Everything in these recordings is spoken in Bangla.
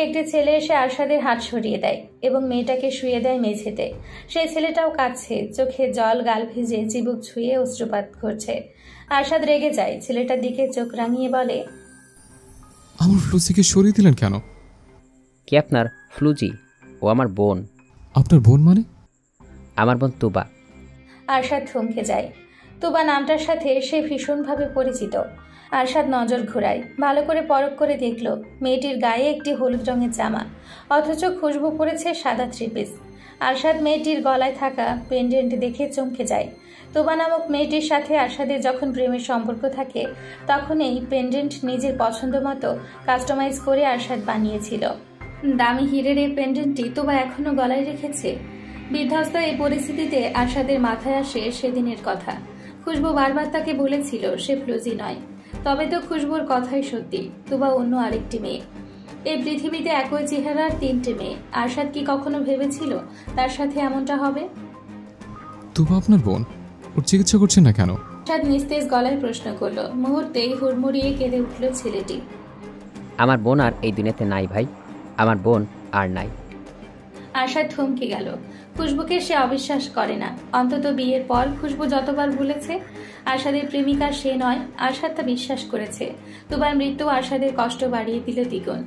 একটি ছেলে এসে আরশাদের হাত সরিয়ে দেয় এবং মেয়েটাকে শুয়ে দেয় মেঝেতে। সেই ছেলেটাও কাঁদছে, চোখে জল গাল ভিজে চিবুক ছুঁয়ে অশ্রুপাত করছে। আরশাদ রেগে যায়, ছেলেটার দিকে চোখ রাঙিয়ে বলে, আমার ফ্লুজিকে সরিয়ে দিলেন কেন? কি আপনার ফ্লুজি? ও আমার বোন। আপনার বোন মানে? আমার বোন তুবা। আরশাদ থমকে যায়। তুবা নামটার সাথে সে ভীষণভাবে পরিচিত। আরশাদ নজর ঘোরায়, ভালো করে পরখ করে দেখল মেয়েটির গায়ে একটি হলুদ রঙের জামা, অথচ খুশবু পড়েছে সাদা থ্রিপিস। আরশাদ মেয়েটির গলায় থাকা পেন্ডেন্ট দেখে চমকে যায়। তুবা নামক মেয়েটির সাথে আরশাদের যখন প্রেমের সম্পর্ক থাকে তখন এই পেন্ডেন্ট নিজের পছন্দ মতো কাস্টমাইজ করে আরশাদ বানিয়েছিল। দামি হীরের এই পেন্ডেন্টটি তুবা এখনো গলায় রেখেছে। বিধ্বস্ত এই পরিস্থিতিতে আরশাদের মাথায় আসে সেদিনের কথা। খুশবু বারবার তাকে বলেছিল সে ফ্লুজি নয়। তবে তো খুশবুর কথাই সত্যি, তুবা অন্য আরেকটি মেয়ে। এই পৃথিবীতে একই চেহারার তিনটে মেয়ে। আরশাদ কি কখনো ভেবেছিল তার সাথে এমনটা হবে? তুবা আপনার বোন, ওর চিকিৎসা করছেন না কেন? আরশাদ নিস্তেজ গলায় প্রশ্ন করল। মুহূর্তেই হুড়মুড়িয়ে কেঁদে উঠল ছেলেটি। আমার বোন আর এই দুনিয়াতে নাই ভাই, আমার বোন আর নাই। আরশাদ থমকে গেল। খুশবুকে সে অবিশ্বাস করে না। অন্তত বিয়ের পর খুশবু যতবার বলেছে আরশাদের প্রেমিকা সে নয়, আরশাদ তা বিশ্বাস করেছে। তুবার মৃত্যু আরশাদের কষ্ট বাড়িয়ে দিল দ্বিগুণ।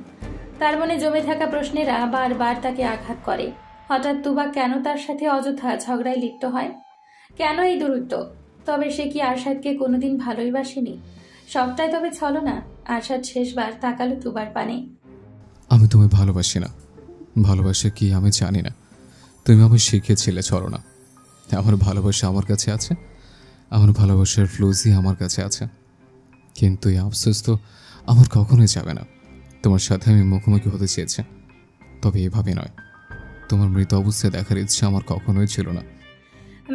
তার মনে জমে থাকা প্রশ্নেরা বারবার তাকে আঘাত করে। হঠাৎ তুবা কেন তার সাথে অযথা ঝগড়ায় লিপ্ত হয়? কেন এই দূরত্ব? তবে সে কি আরশাদকে কোনোদিন ভালোই বাসেনি? সবটাই তবে ছলনা? আরশাদ শেষবার তাকালো তুবার পানে। আমি তোমায় ভালোবাসি না, ভালোবাসা কি আমি জানি না। তুমি আমায় শিখিয়েছিলে ছলনা। আমার ভালোবাসা আমার কাছে আছে, আমার ভালোবাসার ফ্লুজি আমার কাছে আছে, কিন্তু এই আফসোস তো আমার কখনোই যাবে না। তোমার সাথে আমি মুখোমুখি হতে চেয়েছি, তবে এভাবে নয়। তোমার মৃত অবস্থায় দেখার ইচ্ছা আমার কখনোই ছিল না।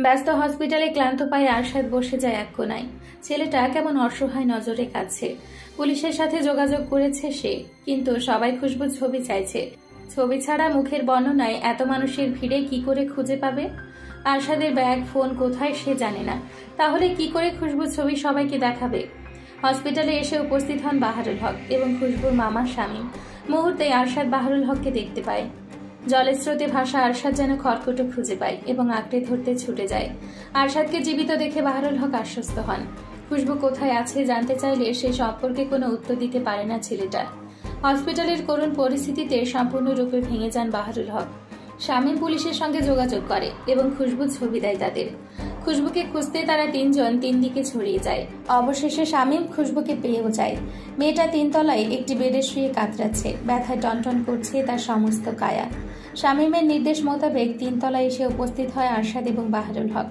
ব্যস্ত হসপিটালে ক্লান্ত পায়ে আরশাদ বসে যায় এক কোনায়। ছেলেটা কেমন অসহায় নজরে কাছে। পুলিশের সাথে যোগাযোগ করেছে সে, কিন্তু সবাই খুশবুর ছবি চাইছে। ছবি ছাড়া মুখের বর্ণনায় এত মানুষের ভিড়ে কি করে খুঁজে পাবে? আরশাদের ব্যাগ ফোন কোথায় সে জানে না। তাহলে কি করে খুশবুর ছবি সবাইকে দেখাবে? হসপিটালে এসে উপস্থিত হন বাহারুল হক এবং খুশবুর মামা শামীম। মুহূর্তেই আরশাদ বাহারুল হককে দেখতে পায়। জলের স্রোতে ভাসা আরশাদ যেন খড়কুটো খুঁজে পায় এবং আঁকড়ে ধরতে ছুটে যায়। আরশাদকে জীবিত দেখে বাহারুল হক আশ্বস্ত হন। খুশবু কোথায় আছে জানতে চাইলে সে সম্পর্কে কোনো উত্তর দিতে পারে না ছেলেটা। হসপিটালের করুণ পরিস্থিতিতে সম্পূর্ণরূপে ভেঙে যান বাহারুল হক। শামীম পুলিশের সঙ্গে যোগাযোগ করে এবং খুশবুর ছবি দেয় তাদের। খুশবুকে খুঁজতে তারা তিনজন তিন দিকে ছড়িয়ে যায়। অবশেষে শামীম খুশবুকে পেয়েও যায়। মেয়েটা তিনতলায় একটি বেডে শুয়ে কাতরাচ্ছে, ব্যথায় টনটন করছে তার সমস্ত কায়া। শামীমের নির্দেশ মোতাবেক তিনতলায় এসে উপস্থিত হয় আরশাদ এবং বাহারুল হক।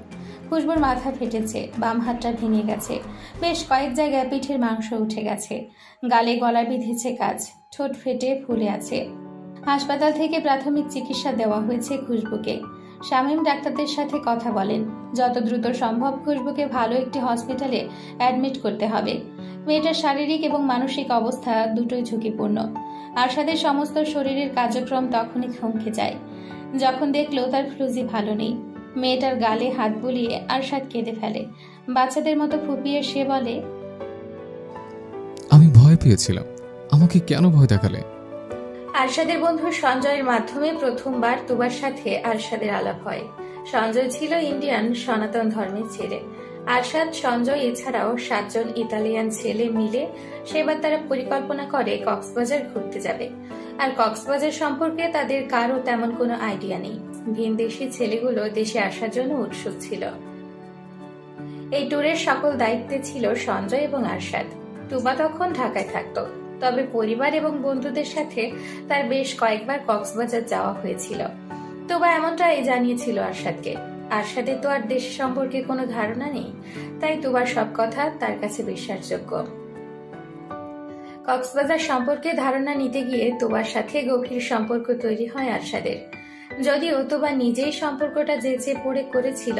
খুশবুর মাথা ফেটেছে, বাম হাতটা ভেঙে গেছে, বেশ কয়েক জায়গায় পিঠের মাংস উঠে গেছে, গালে গলা বিঁধেছে কাজ, ঠোঁট ফেটে ফুলে আছে। হাসপাতাল থেকে প্রাথমিক চিকিৎসা দেওয়া হয়েছে খুশবুকে। শামীম ডাক্তারদের সাথে কথা বলেন, যত দ্রুত সম্ভব খুশবুকে ভালো একটি হসপিটালে অ্যাডমিট করতে হবে। মেয়েটার শারীরিক এবং মানসিক অবস্থা দুটোই ঝুঁকিপূর্ণ। আরশাদের সমস্ত শরীরের কার্যক্রম তখনই থমকে যায় যখন দেখলো তার ফ্লুজি ভালো নেই। মেয়েটার গালে হাত বুলিয়ে আরশাদ কেঁদে ফেলে। বাচ্চাদের মতো ফুপিয়ে সে বলে, আমি ভয় পেয়েছিলাম, আমাকে কেন ভয় দেখালে? আরশাদের বন্ধু সঞ্জয়ের মাধ্যমে প্রথমবার তুবার সাথে আরশাদের আলাপ হয়। সঞ্জয় ছিল ইন্ডিয়ান সনাতন ধর্মের ছেলে। আরশাদ, সঞ্জয় এছাড়াও 7 জন ইতালিয়ান ছেলে মিলে সেবার তারা পরিকল্পনা করে কক্সবাজার ঘুরতে যাবে। আর কক্সবাজার সম্পর্কে তাদের কারো তেমন কোনো আইডিয়া নেই। ভিনদেশি ছেলেগুলো দেশে আসার জন্য উৎসুক ছিল। এই ট্যুরের সকল দায়িত্বে ছিল সঞ্জয় এবং আরশাদ। তুবা তখন ঢাকায় থাকতো, তবে পরিবার এবং বন্ধুদের সাথে তার বেশ কয়েকবার কক্সবাজার যাওয়া হয়েছিল। তুবা এমনটাই জানিয়েছিল আরশাদকে। আরশাদের তো আর দেশ সম্পর্কে কোনো ধারণা নেই, তাই তুবার সব কথা তার কাছে বিশ্বাসযোগ্য। কক্সবাজার সম্পর্কে ধারণা নিতে গিয়ে তুবার সাথে গভীর সম্পর্ক তৈরি হয় আরশাদের। যদিও তুবা নিজেই সম্পর্কটা যেচে পড়ে করেছিল,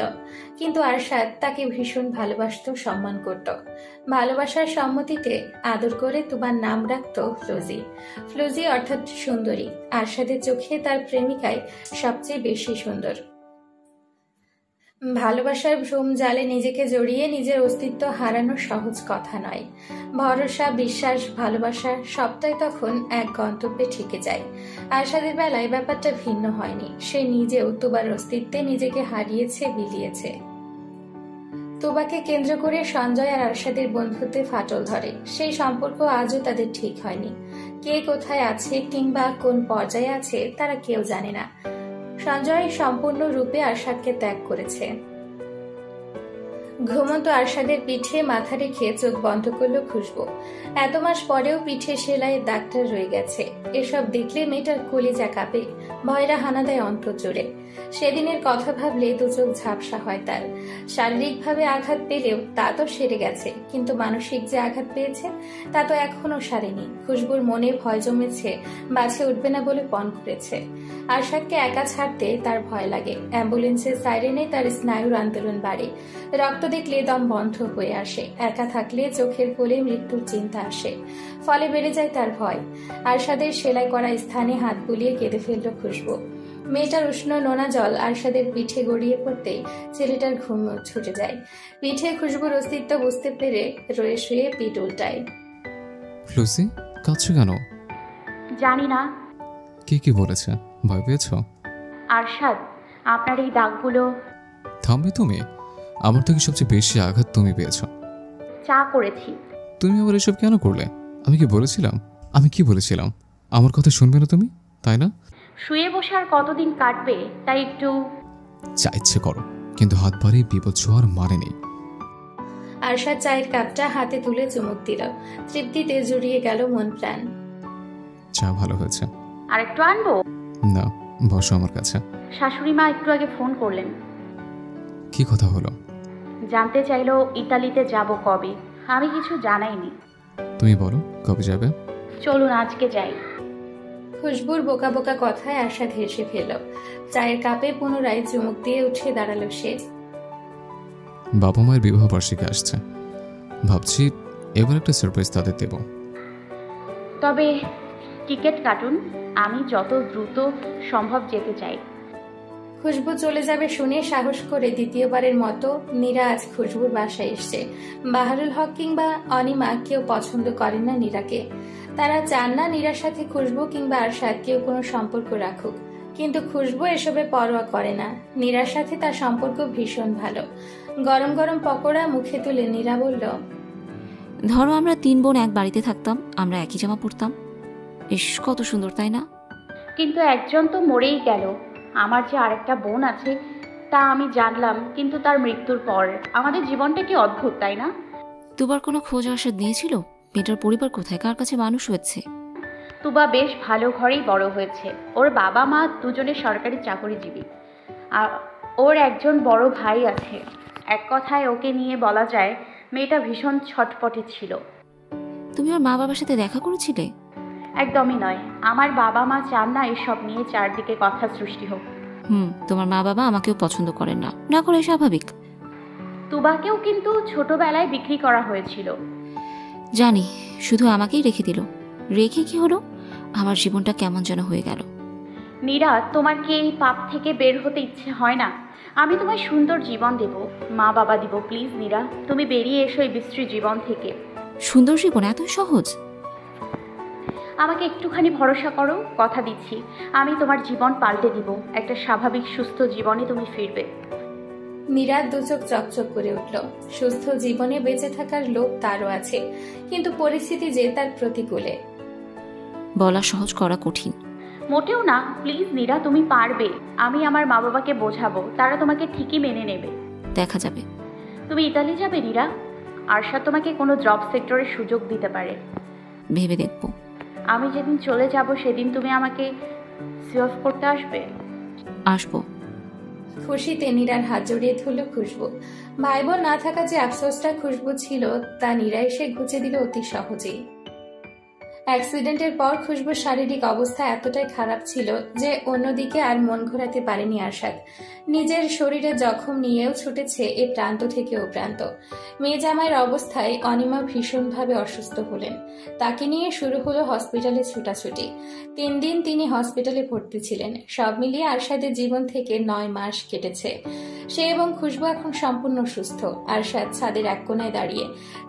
কিন্তু আরশাদ তাকে ভীষণ ভালোবাসত, সম্মান করত। ভালোবাসার সম্মতিতে আদর করে তুবার নাম রাখত ফ্লুজি। ফ্লুজি অর্থাৎ সুন্দরী। আরশাদের চোখে তার প্রেমিকাই সবচেয়ে বেশি সুন্দর। ভালোবাসার ভ্রম জালে নিজেকে জড়িয়ে নিজের অস্তিত্ব হারানো সহজ কথা নয়। ভরসা, বিশ্বাস, ভালোবাসা সবটাই তখন এক গন্তব্যে ঠিকে যায়। আরশাদের বেলায় ব্যাপারটা ভিন্ন হয়নি। সে নিজেও তোবার অস্তিত্বে নিজেকে হারিয়েছে, বিলিয়েছে। তোবাকে কেন্দ্র করে সঞ্জয় আর আরশাদের বন্ধুত্বে ফাটল ধরে। সেই সম্পর্ক আজও তাদের ঠিক হয়নি। কে কোথায় আছে কিংবা কোন পর্যায়ে আছে তারা কেউ জানে না। সঞ্জয় সম্পূর্ণ রূপে আরশাদকে ত্যাগ করেছে। ঘুমন্ত আরশাদের পিঠে মাথা রেখে চোখ বন্ধ করলো খুশবু। এত মাস পরেও পিঠে সেলাইয়ের দাগটা রয়ে গেছে। এসব দেখলে মেয়েটার কলিজা কাঁপে, ভয়রা হানা দেয় অন্তর জোরে। সেদিনের কথা ভাবলে দু চোখ ঝাপসা হয় তার। শারীরিকভাবে আঘাত পেলেও তা তো সেরে গেছে, কিন্তু মানসিক যে আঘাত পেয়েছে তা তো এখনো সারেনি। খুশবুর মনে ভয় জমেছে, বাঁচে উঠবে না বলে পণ করেছে। আরশাদকে একা ছাড়তে তার ভয় লাগে। অ্যাম্বুলেন্সের সাইরেনে তার স্নায়ুর আন্দোলন বাড়ে। রক্ত দেখলে দম বন্ধ হয়ে আসে। একা থাকলে চোখের কোলে মৃত্যুর চিন্তা আসে। ফলে বেড়ে যায় তার ভয়। আরশাদের সেলাই করা স্থানে হাত বুলিয়ে কেঁদে ফেলল খুশবু। মেয়েটার উষ্ণ নোনা জল আরশাদের পিঠে গড়িয়ে পড়তেই ছেলেটার ঘুম ছুটে যায়। পিঠে খুশবুর অস্তিত্ব বুঝতে পেরে রয়ে শুয়ে পিঠ উল্টায়। ফ্লুসি, কাঁদছো কেন? জানি না। কে কি বলেছে? ভয় পেয়েছ? আরশাদ, আপনার এই দাগগুলো। থামবে তুমি? আমার থেকে সবচেয়ে বেশি আঘাত তুমি পেয়েছ। চা করেছি। তুমি আবার এসব কেন করলে? আমি কি বলেছিলাম আমার কথা শুনবে না তুমি, তাই না? শুয়ে বসে আর কতদিন কাটবে, তাই একটু। যা ইচ্ছে করো, কিন্তু হাত বাড়িয়ে বিপদ ছোঁয়ার মানে নেই। আরশাদ চায়ের কাপটা হাতে তুলে চুমুক দিল। তৃপ্তিতে জুড়িয়ে গেল মন প্রাণ। চা ভালো হয়েছে। আর একটু আনবো? না, বসো আমার কাছে। শাশুড়ি মা একটু আগে ফোন করলেন। কি কথা হলো? জানতে চাইলো ইতালিতে যাব কবে। আমি কিছু জানাইনি। তুমি বলো, কবে যাবে? চলুন আজকে যাই। খুশবুর বোকা বোকা কথায় আরশাদ হেসে ফেলল। চায়ের কাপে পুনরায় চুমুক দিয়ে উঠে দাঁড়ালো সে। বাবা মায়ের বিবাহ বার্ষিকী আসছে, ভাবছি এবার একটা সারপ্রাইজ তাদের দেব। তবে টিকিট কাটুন, আমি যত দ্রুত সম্ভব যেতে চাই। খুশবু চলে যাবে শুনে সাহস করে দ্বিতীয়বারের মতো নীরা আজ খুশবুর বাসায় এসছে। বাহারুল হক কিংবা অনিমা কেউ পছন্দ করেন না নীরাকে। তারা চান না নীরার সাথে খুশবু কিংবা আরশাদ কেউ কোনো সম্পর্ক রাখুক। কিন্তু খুশবু এসবে পরোয়া করে না। নীরার সাথে তার সম্পর্ক ভীষণ ভালো। গরম গরম পকোড়া মুখে তুলে নীরা বলল, ধরো আমরা 3 বোন এক বাড়িতে থাকতাম, আমরা একই জামা পরতাম। ইস, কত সুন্দর, তাই না? কিন্তু একজন তো মরেই গেল। আমার যে আরেকটা বোন আছে তা আমি জানলাম, কিন্তু তার মৃত্যুর পর। আমাদের জীবনটা কি অদ্ভুত, তাই না? দুবার কোনো খোঁজ আসা দিয়েছিল? মেয়েটার পরিবার কোথায়, কার কাছে মানুষ হয়েছে? তুবা বেশ ভালো ঘরেই বড় হয়েছে। ওর বাবা মা দুজনে সরকারি চাকরিজীবী। আর ওর একজন বড় ভাই আছে। এক কথায় ওকে নিয়ে বলা যায় মেয়েটা ভীষণ ছটপটে ছিল। তুমি ওর মা বাবার সাথে দেখা করেছিলে? একদমই নয়। আমার বাবা মা চান না এসব নিয়ে চারদিকে কথা সৃষ্টি হোক। তোমার মা বাবা আমাকেও পছন্দ করেন না, না করে স্বাভাবিক। তুবাকেও কিন্তু ছোটবেলায় বিক্রি করা হয়েছিল। জানি, শুধু আমাকেই রেখে দিল। রেখে কি হলো? আমার জীবনটা কেমন যেন হয়ে গেল। নীরা, তোমার কি এই পাপ থেকে বের হতে ইচ্ছে হয় না? আমি তোমায় সুন্দর জীবন দেব, মা বাবা দিব। প্লিজ নীরা, তুমি বেরিয়ে এসো এই বিশ্রী জীবন থেকে। সুন্দর জীবন এতই সহজ? আমাকে একটুখানি ভরসা করো, কথা দিচ্ছি আমি তোমার জীবন পাল্টে দিব। একটা স্বাভাবিক সুস্থ জীবনে তুমি ফিরবে। নীরার দু চোখ চকচক করে উঠল। সুস্থ জীবনে বেঁচে থাকার লোভ তারও আছে, কিন্তু পরিস্থিতি যে তার প্রতিকূলে। বলা সহজ, করা কঠিন। মোটেও না। প্লিজ নীরা, তুমি পারবে। আমি আমার মা বাবাকে বোঝাবো, তারা তোমাকে ঠিকই মেনে নেবে। দেখা যাবে। তুমি ইতালি যাবে নীরা? আরশাদ তোমাকে কোনো জব সেক্টরে সুযোগ দিতে পারে। ভেবে দেখব। আমি যেদিন চলে যাব সেদিন তুমি আমাকে সেভ করতে আসবে? আসবো। খুশিতে নীরার হাত জড়িয়ে ধরল খুশবু। ভাই বোন না থাকা যে আফসোসটা খুশবু ছিল তা নীরা এসে ঘুচে দিল অতি সহজেই। অ্যাক্সিডেন্টের পর খুশবুর শারীরিক অবস্থা এতটাই খারাপ ছিল যে অন্যদিকে আর মন ঘোরাতে পারেনি আরশাদ। নিজের শরীরে জখম নিয়েও ছুটেছে এ প্রান্ত থেকে ও প্রান্ত। মেয়ে জামাইয়ের অবস্থায় অনিমা ভীষণভাবে অসুস্থ হলেন। তাকে নিয়ে শুরু হলো হসপিটালে ছুটাছুটি। 3 দিন তিনি হসপিটালে ভর্তি ছিলেন। সব মিলিয়ে আরশাদের জীবন থেকে 9 মাস কেটেছে। সে এবং খুশবু এখন সম্পূর্ণ সুস্থ। আরশাদ ছাদের এক কোনায় দাঁড়িয়ে,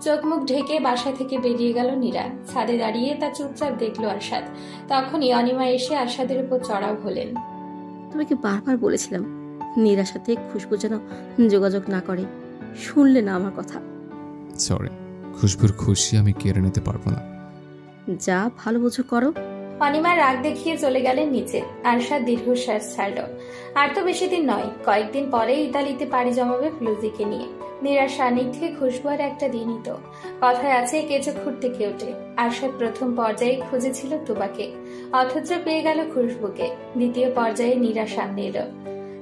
চোখ মুখ ঢেকে বাসা থেকে বেরিয়ে গেল নীরা। ছাদে দাঁড়িয়ে তা চুপচাপ দেখলো আরশাদ। তখনই অনিমা এসে আরশাদের উপর চড়াও হলেন। তোমাকে বারবার বলেছিলাম নীরার সাথে খুশবু যেন যোগাযোগ না করে, শুনলে না আমার কথা। সরি, খুশবুর খুশি আমি কেড়ে নিতে পারবো না। যা ভালো বোঝো করো। অনিমা রাগ দেখিয়ে চলে গেলেন নিচে। আরশাদ দীর্ঘশ্বাস ছাড়ল। আর তো বেশি দিন নয়, কয়েকদিন পরেই ইতালিতে পাড়ি জমাবে ফ্লুজিকে নিয়ে। নীরার সান্নিধ্যে খুশবু আর একটা দিনই তো। কথায় আছে কেঁচো খুঁড়তে কেউটে। আরশাদ প্রথম পর্যায়ে খুঁজেছিল তুবাকে, অথচ পেয়ে গেল খুশবুকে। দ্বিতীয় পর্যায়ে নীরা সামনে এলো।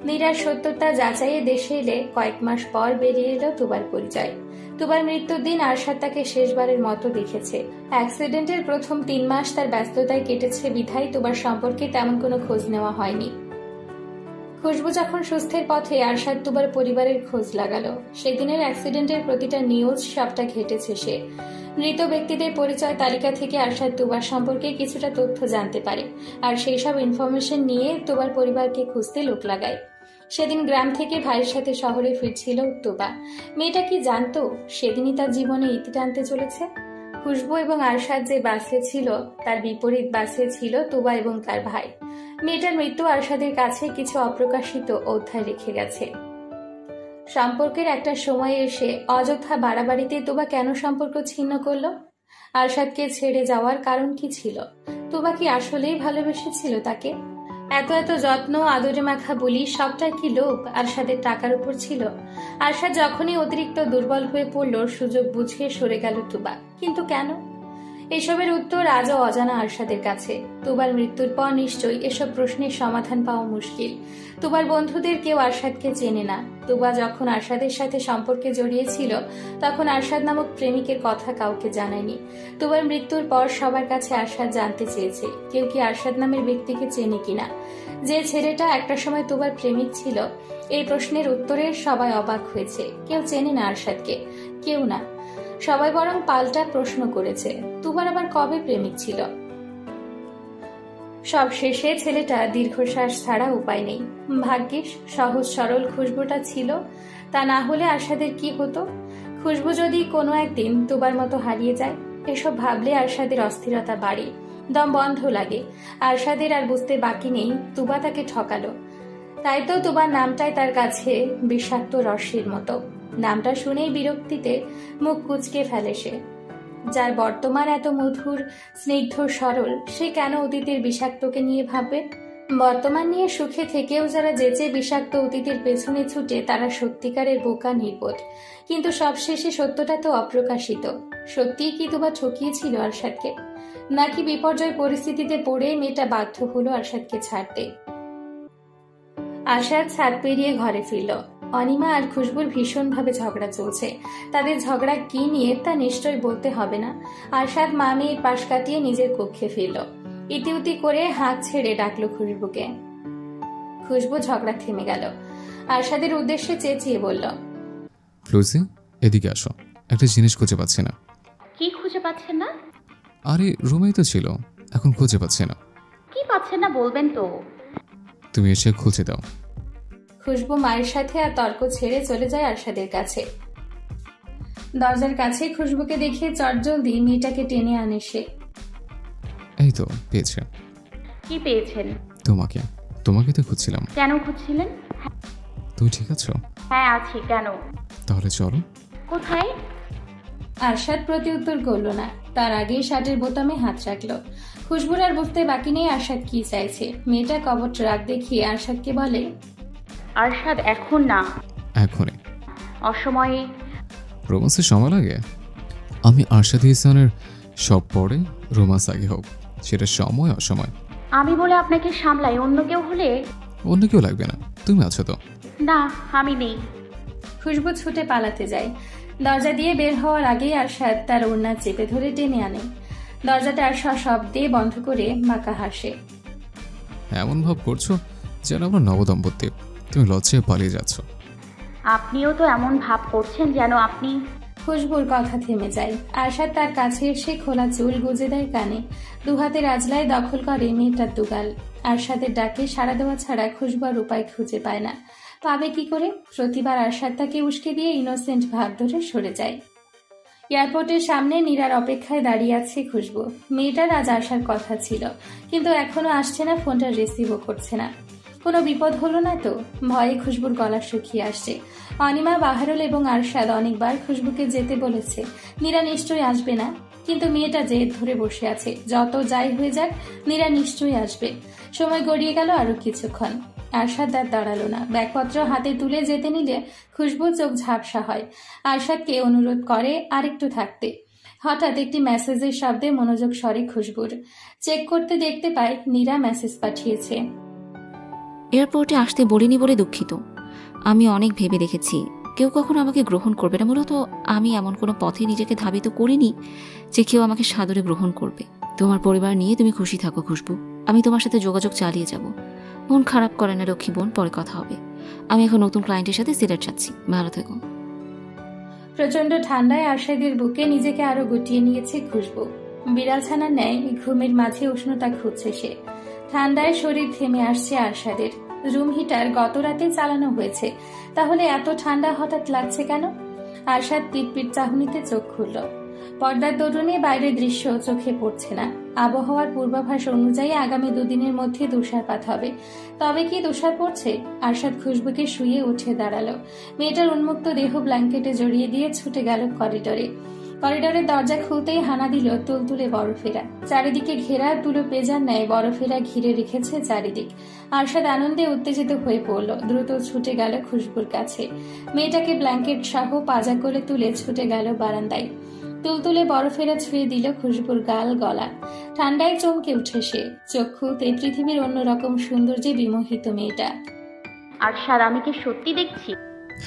নীরার সত্যতা যাচাইয়ে দেশে এলে কয়েক মাস পর বেরিয়ে এলো তুবার পরিচয়। তুবার মৃত্যুর দিন আরশাদ তাকে শেষবারের মতো দেখেছে। অ্যাক্সিডেন্টের প্রথম 3 মাস তার ব্যস্ততায় কেটেছে বিধায় তুবার সম্পর্কে তেমন কোনো খোঁজ নেওয়া হয়নি। খুশবু যখন সুস্থের পথে আরশাদ তুবার পরিবারের খোঁজ লাগালো। সেদিনের অ্যাক্সিডেন্টের প্রতিটা নিউজ সবটা ঘেটেছে সে। মৃত ব্যক্তিদের পরিচয় তালিকা থেকে আরশাদ তুবার সম্পর্কে কিছুটা তথ্য জানতে পারে, আর সেই সব ইনফরমেশন নিয়ে তুবার পরিবারকে খুঁজতে লোক লাগায়। সেদিন গ্রাম থেকে ভাইয়ের সাথে শহরে ফিরছিল তুবা। মেয়েটা কি জানতো সেদিনই তার জীবনে ইতি টানতে চলেছে? খুশবু এবং আরশাদ যে বাসে ছিল তার বিপরীত বাসে ছিল তুবা এবং তার ভাই। মেয়েটার মৃত্যু আরশাদের কাছে কিছু অপ্রকাশিত অধ্যায় রেখে গেছে। সম্পর্কের একটা সময় এসে অযথা বাড়াবাড়িতে তুবা কেন সম্পর্ক ছিন্ন করলো? আরশাদকে ছেড়ে যাওয়ার কারণ কি ছিল? তুবা কি আসলেই ভালোবেসেছিল তাকে? এত এত যত্ন, আদরে মাখা বলি, সবটাই কি লোভ আরশাদের টাকার উপর ছিল? আরশাদ যখনই অতিরিক্ত দুর্বল হয়ে পড়ল, সুযোগ বুঝিয়ে সরে গেল তুবা। কিন্তু কেন? এসবের উত্তর আজও অজানা আরশাদের কাছে। তুবার মৃত্যুর পর নিশ্চয়ই এসব প্রশ্নের সমাধান পাওয়া মুশকিল। তুবার বন্ধুদের কেউ আরশাদকে চেনে না। তুবা যখন আরশাদের সাথে সম্পর্কে জড়িয়েছিল তখন আরশাদ নামক প্রেমিকের কথা কাউকে জানায়নি। তুবার মৃত্যুর পর সবার কাছে আরশাদ জানতে চেয়েছে কেউ কি আরশাদ নামের ব্যক্তিকে চেনে কিনা। যে ছেলেটা একটা সময় তুবার প্রেমিক ছিল, এই প্রশ্নের উত্তরে সবাই অবাক হয়েছে। কেউ চেনে না আরশাদকে, কেউ না। সবাই বরং পাল্টা প্রশ্ন করেছে, তুবার আবার কবে প্রেমিক ছিল? সব শেষে ছেলেটা দীর্ঘশ্বাস ছাড়া উপায় নেই। ভাগ্যিস সহজ সরল খুশবুটা ছিল, তা না হলে আরশাদের কি হতো? খুশবু যদি কোনো একদিন তুবার মতো হারিয়ে যায়, এসব ভাবলে আরশাদের অস্থিরতা বাড়ে, দম বন্ধ লাগে। আরশাদের আর বুঝতে বাকি নেই তুবা তাকে ঠকালো। তাই তো তুবার নামটাই তার কাছে বিষাক্ত রসের মতো। নামটা শুনেই বিরক্তিতে মুখ কুঁচকে ফেলে সে। যার বর্তমান এত মধুর, স্নিগ্ধ, সরল, সে কেন অতীতের বিষাক্তকে নিয়ে ভাববে? বর্তমান নিয়ে সুখে থেকেও যারা যেচে বিষাক্ত অতীতের পেছনে ছুটে তারা সত্যিকারের বোকা, নির্বোধ। কিন্তু সবশেষে সত্যটা তো অপ্রকাশিত। সত্যিই কি তুবা ঠকিয়েছিল আরশাদকে, নাকি বিপর্যয় পরিস্থিতিতে পড়ে মেয়েটা বাধ্য হলো আরশাদকে ছাড়তে? আরশাদ ছাদ পেরিয়ে ঘরে ফিরল। অনিমা আর খুশবুর ভীষণভাবে ঝগড়া চলছে। তাদের ঝগড়া কি নিয়ে তা নিশ্চয় বলতে হবে না। আরশাদ মা মেয়ের পাশ কাটিয়ে নিজের কক্ষে ফিরল। ইতিউতি করে হাত ছেড়ে ডাকলো খুশবুকে। খুশবু ঝগড়া থেমে গেল। আরশাদের উদ্দেশ্যে চেঁচিয়ে বলল, ফ্লুজি, এদিকে আসো, একটা জিনিস খুঁজে পাচ্ছি না। কি খুঁজে পাচ্ছেন না? আরে রুমেই তো ছিল, এখন খুঁজে পাচ্ছি না। কি পাচ্ছেন না বলবেন তো। তুমি এসে খুঁজে দাও। খুশবু মায়ের সাথে আর তর্ক ছেড়ে চলে যায় আরশাদের কাছে। দরজার কাছে খুশবুকে দেখে চটজলদি মেয়েটাকে টেনে আনে সে। এই তো পেয়েছে। কি পেয়েছেন? তোমাকে তোমাকে তো খুঁজছিলাম। কেন খুঁজছিলেন? তুমি ঠিক আছো? হ্যাঁ আছি। কেন? তাহলে চলো। কোথায়? আরশাদ প্রতি উত্তর করল না, তার আগেই শার্টের বোতামে হাত রাখলো। খুশবুর আর বুঝতে বাকি নেই আরশাদ কি চাইছে। মেয়েটা কপট রাগ দেখিয়ে আরশাদকে বলে, আরশাদ এখন না। এখনই? অসময়ে? রোমান্সের সময় লাগে? আমি আরশাদ ইহসানের সব পরে, রোমান্স আগে হোক, সেটা সময় অসময়। আমি বলে আপনাকে সামলাই, অন্য কেউ হলে? অন্য কেউ লাগবে না, তুমি আছো তো। না, আমি নেই। খুশবু ছুটে পালাতে যায়। দরজা দিয়ে বের হওয়ার আগেই আরশাদ তার ওড়না চেপে ধরে টেনে আনে। দরজাটা সশব্দে বন্ধ করে মাকা হাসে। এমন ভাব করছো যেন আমরা নবদম্পতি। তুমি লজ্জায় পালিয়ে যাচ্ছ। আপনিও তো এমন ভাব করছেন যেন আপনি। খুশবুর কথা থেমে যায়। আরশাদ তার কাছে এসে খোলা চুল গুজে দেয় কানে, দুহাতে রাজলায় দখল করে মেয়েটার দুগাল। আরশাদের ডাকে সাড়া দেওয়া ছাড়া খুশবু আর উপায় খুঁজে পায় না। পাবে কি করে? প্রতিবার আরশাদ তাকে উস্কে দিয়ে ইনোসেন্ট ভাব ধরে সরে যায়। এয়ারপোর্টের সামনে নীরার অপেক্ষায় দাঁড়িয়ে আছে খুশবু। মেয়েটার আজ আসার কথা ছিল, কিন্তু এখনো আসছে না, ফোনটা রিসিভও করছে না। কোনো বিপদ হলো না তো? ভয়ে খুশবুর গলা শুকিয়ে আসছে। অনিমা, বাহারুল এবং আরশাদ অনেকবার খুশবুকে যেতে বলেছে, নীরা নিশ্চয়ই আসবে না, কিন্তু মেয়েটা জেদ ধরে বসে আছে। যত যাই হয়ে যাক, নীরা নিশ্চয়ই আসবে। সময় গড়িয়ে গেল আরো কিছুক্ষণ। আরশাদ আর দাঁড়ালো না। ব্যাগপত্র হাতে তুলে যেতে নিলে খুশবু চোখ ঝাপসা হয়। আরশাদকে অনুরোধ করে আরেকটু থাকতে। হঠাৎ একটি মেসেজের শব্দে মনোযোগ সরে খুশবুর। চেক করতে দেখতে পায় নীরা মেসেজ পাঠিয়েছে। এয়ারপোর্টে আসতে বলিনি বলে দুঃখিত। আমি অনেক ভেবে দেখেছি কেউ কখনো আমাকে গ্রহণ করবে না। মূলত আমি এমন কোনো পথে নিজেকে ধাবিত করিনি যে কেউ আমাকে সাদরে গ্রহণ করবে। তোমার পরিবার নিয়ে তুমি খুশি থাকো খুশবু। আমি তোমার সাথে যোগাযোগ চালিয়ে যাব। মন খারাপ করে না লক্ষ্মী বোন, পরে কথা হবে। আমি এখন নতুন ক্লায়েন্টের সাথে সিলেট যাচ্ছি। ভালো থেকো। প্রচন্ড ঠান্ডায় আরশাদের বুকে নিজেকে আরো গুটিয়ে নিয়েছে খুশবু। বিড়াল ছানার ন্যায় ঘুমের মাঝে উষ্ণতা খুঁজছে সে। ঠান্ডায় শরীর থেমে আসছে আরশাদের। রুম হিটার গত রাতে চালানো হয়েছে, তাহলে এত ঠান্ডা হঠাৎ লাগছে কেন? আরশাদ পিটপিট চাহনিতে চোখ খুলল। পর্দার দরুনে বাইরের দৃশ্য চোখে পড়ছে না। আবহাওয়ার পূর্বাভাস অনুযায়ী আগামী দুদিনের মধ্যে তুষারপাত হবে। তবে কি তুষার পড়ছে? আরশাদ খুশবুকে শুয়ে উঠে দাঁড়ালো। মেয়েটার উন্মুক্ত দেহ ব্ল্যাঙ্কেটে জড়িয়ে দিয়ে ছুটে গেল করিডোরে। করিডোরের দরজা খুলতেই হানা দিল তুলতুলে বরফেরা। চারিদিকে ঘেরা তুলো পেজার ন্যায় বরফেরা ঘিরে রেখেছে চারিদিক। আরশাদ আনন্দে উত্তেজিত হয়ে পড়ল। দ্রুত ছুটে গেল খুশবুর কাছে। মেয়েটাকে ব্ল্যাঙ্কেট সহ পাজা করে তুলে ছুটে গেল বারান্দায়। তুলতুলে বরফেরা ছুঁয়ে দিল খুশবুর গাল গলা। ঠান্ডায় চমকে উঠে সে। চোখ খুলতে পৃথিবীর অন্যরকম সৌন্দর্যে বিমোহিত মেয়েটা। আরশাদ, আমি কি সত্যি দেখছি?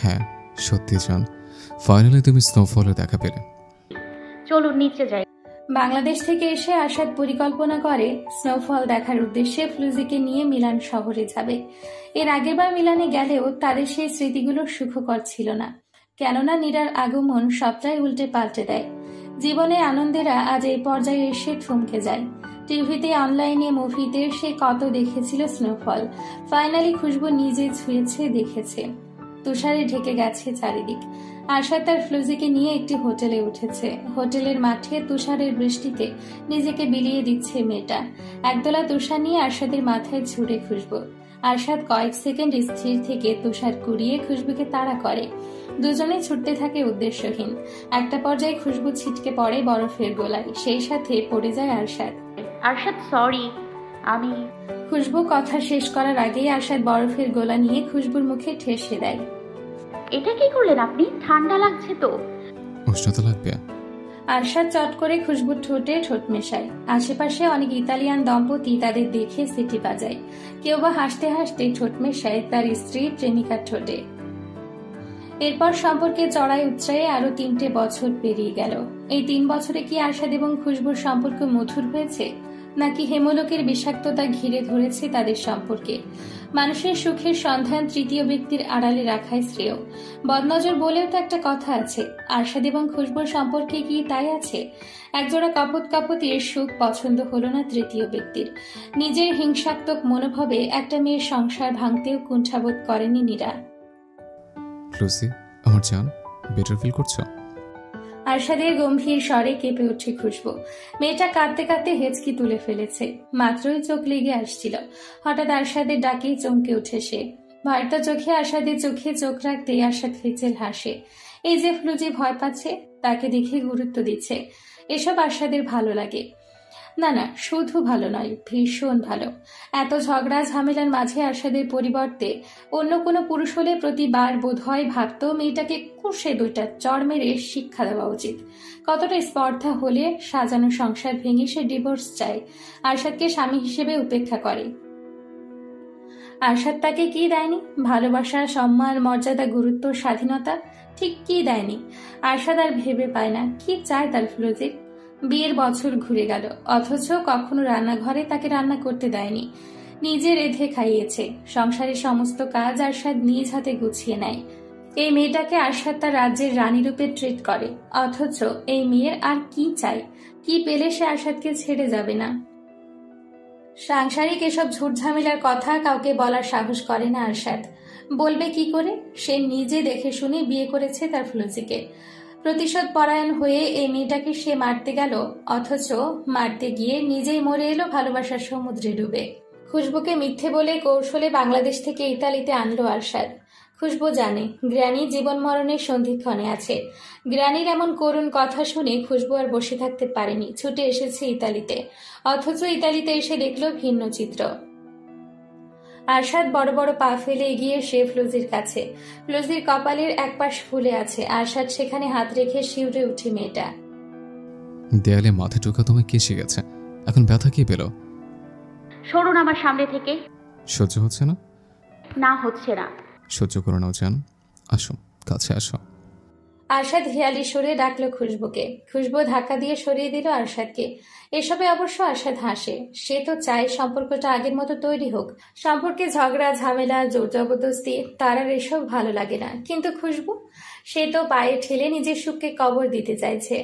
হ্যাঁ সত্যি জান, ফাইনালি তুমি স্নোফলের দেখা পেলে। চলুন নিচে যাই। বাংলাদেশ থেকে এসে আরশাদ পরিকল্পনা করে স্নোফল দেখার উদ্দেশ্যে ফ্লুজিকে নিয়ে মিলান শহরে যাবে। এর আগেরবার মিলানে গেলেও তাদের সেই স্মৃতিগুলো সুখকর ছিল না, কেননা নীরার আগমন সবটাই উল্টে পাল্টে দেয়। জীবনের আনন্দেরা আজ এই পর্যায়ে এসে থমকে যায়। টিভিতে, অনলাইনে, মুভিতে সে কত দেখেছিল স্নোফল। ফাইনালি খুশবু নিজে ছুঁয়েছে, দেখেছে। তুষারে ঢেকে গেছে চারিদিক। আরশাদ তার ফ্লুজিকে নিয়ে একটি হোটেলে উঠেছে। হোটেলের মাঠে তুষারের বৃষ্টিতে নিজেকে বিলিয়ে দিচ্ছে মেয়েটা। একদলা তুষার নিয়ে আরশাদের মাথায় ছুঁড়ে খুশবু। আরশাদ কয়েক সেকেন্ড স্থির থেকে তুষার কুড়িয়ে খুশবুকে তাড়া করে। দুজনে ছুটতে থাকে উদ্দেশ্যহীন। একটা পর্যায়ে খুশবু ছিটকে পড়ে বরফের গোলায়। সেই সাথে পড়ে যায় আরশাদ। আরশাদ, সরি। আমি। খুশবু কথা শেষ করার আগেই আরশাদ বরফের গোলা নিয়ে খুশবুর মুখে ঠেসে দেয়। এটা কি করলেন আপনি? ঠান্ডা লাগছে তো। উষ্ণতা লাগবে। আরশাদ চট করে খুশবুর ঠোঁটে ঠোঁট মেশায়। আশেপাশে অনেক ইতালিয়ান দম্পতি তাদের দেখে সিটি বাজায়। কেউ বা হাসতে হাসতে ঠোঁট মেশায় তার স্ত্রী প্রেমিকার ঠোঁটে। এরপর সম্পর্কে চড়াই উচ্চায়ে আরো 3টে বছর পেরিয়ে গেল। এই 3 বছরে কি আরশাদ এবং খুশবুর সম্পর্ক মধুর হয়েছে, নাকি হেমলোকের বিষাক্ততা ঘিরে ধরেছে তাদের সম্পর্কে? মানুষের সুখের সন্ধান তৃতীয় ব্যক্তির আড়ালে রাখাই শ্রেয়। বদনজর বলেও তো একটা কথা আছে। আরশাদ এবং খুশবুর সম্পর্কে কি তাই আছে? একজোড়া কাপত কাপতির সুখ পছন্দ হলো না তৃতীয় ব্যক্তির। নিজের হিংসাত্মক মনোভাবে একটা মেয়ের সংসার ভাঙতেও কুণ্ঠাবোধ করেনি নীরা। লুসি, আমার জান, বেটার ফিল করছো? আরশাদের গম্ভীর স্বরে কেঁপে উঠে খুশবু। মেয়েটা কাঁদতে কাঁদতে হেঁচকি তুলে ফেলেছে। মাত্রই চোখ লেগে আসছিল। হঠাৎ আরশাদের ডাকেই চমকে উঠে সে। ভয়টা চোখে আরশাদের চোখে চোখ রাখতেই আরশাদ ফিচেল হাসে। এই যে ফ্লুজি ভয় পাচ্ছে, তাকে দেখে গুরুত্ব দিচ্ছে, এসব আরশাদের ভালো লাগে। না না, শুধু ভালো নয়, ভীষণ ভালো। এত ঝগড়া ঝামেলার মাঝে আরশাদের পরিবর্তে অন্য কোনো পুরুষ হলে প্রতিবার বোধহয় ভাবত মেয়েটাকে কুশে 2টা চড় মেরে শিক্ষা দেওয়া উচিত। কতটা স্পর্ধা হলে সাজানো সংসার ভেঙে সে ডিভোর্স চায়, আরশাদকে স্বামী হিসেবে উপেক্ষা করে। আরশাদ তাকে কি দেয়নি? ভালোবাসা, সম্মান, মর্যাদা, গুরুত্ব, স্বাধীনতা। ঠিক কি দেয়নি? আরশাদ আর ভেবে পায় না কি চায় তার ফ্লুজি। বিয়ের বছর ঘুরে গেল, অথচ কখনো রান্নাঘরে তাকে রান্না করতে দেয়নি। নিজে রেঁধে খাইয়েছে। সংসারের সমস্ত কাজ আরশাদ নিজ হাতে গুছিয়ে নেয়। এই মেয়েটাকে আরশাদ তার রাজ্যের রানী রূপে ট্রিট করে, অথচ এই মেয়ের আর কি চাই? কি পেলে সে আরশাদকে ছেড়ে যাবে না? সাংসারিক এসব ঝুটঝামেলার কথা কাউকে বলার সাহস করে না আরশাদ। বলবে কি করে? সে নিজে দেখে শুনে বিয়ে করেছে তার ফ্লুজিকে। প্রতিশোধ পরায়ণ হয়ে এই মেয়েটাকে সে মারতে গেল, অথচ মারতে গিয়ে নিজেই মরে এলো ভালোবাসার সমুদ্রে ডুবে। খুশবুকে মিথ্যে বলে কৌশলে বাংলাদেশ থেকে ইতালিতে আনলো আরশাদ। খুশবু জানে গ্র্যানি জীবন মরণের সন্ধিক্ষণে আছে। গ্র্যানির এমন করুণ কথা শুনে খুশবু আর বসে থাকতে পারেনি, ছুটে এসেছে ইতালিতে। অথচ ইতালিতে এসে দেখল ভিন্ন চিত্র। আরশাদ বড় বড় পা ফেলে এগিয়ে এসে ফ্লুজির কাছে। ফ্লুজির কপালের এক পাশ ফুলে আছে। আরশাদ সেখানে হাত রেখে শিউরে উঠে মেয়েটা। দেয়ালে মাথা টোকা তোমায় কে শিখেছে? এখন ব্যথা কি পেল? সরুন আমার সামনে থেকে। সহ্য হচ্ছে না? না, হচ্ছে না। সহ্য করে নাও জান, আসো কাছে আসো। আরশাদ হেয়ালি সরে ডাকলো খুশবুকে। খুশবু ধাক্কা দিয়ে সরিয়ে দিল আরশাদকে। এসবে অবশ্য আরশাদ হাসে। সে তো চায় সম্পর্কটা আগের মতো তৈরি হোক। সম্পর্কে ঝগড়া ঝামেলা জোর জবরদস্তি তার আর এসব ভালো লাগে না। কিন্তু খুশবু, সে তো পায়ে ঠেলে নিজের সুখকে কবর দিতে চাইছে।